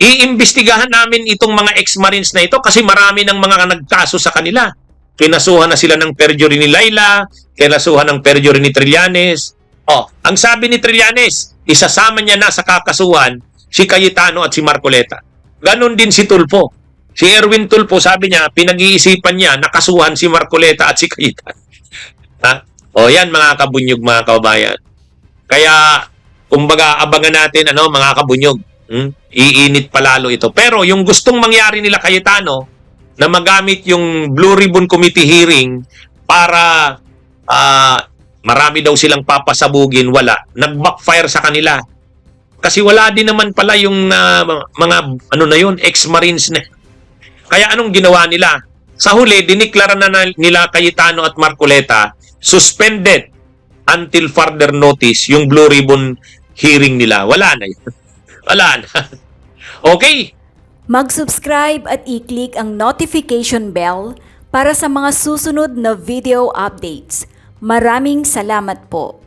iimbestigahan namin itong mga ex-Marines na ito kasi marami ng mga nagkaso sa kanila. Kinasuhan na sila ng perjury ni Laila, kinasuhan ng perjury ni Trillanes. Ang sabi ni Trillanes, isasama niya na sa kakasuhan si Cayetano at si Marcoleta. Ganon din si Tulfo. Si Erwin Tulfo, sabi niya, pinag-iisipan niya nakasuhan si Marcoleta at si Cayetano. Yan mga kabunyog, mga kababayan. Kaya, kumbaga, abangan natin, mga kabunyog. Iinit palalo ito. Pero yung gustong mangyari nila Cayetano, na magamit yung Blue Ribbon Committee hearing para marami daw silang papasabugin, wala. Nag-backfire sa kanila. Kasi wala din naman pala yung mga ex-Marines na. Kaya anong ginawa nila? Sa huli, diniklara na nila Cayetano at Marcoleta suspended until further notice yung Blue Ribbon hearing nila. Wala na yun. Wala na. Okay. Mag-subscribe at i-click ang notification bell para sa mga susunod na video updates. Maraming salamat po.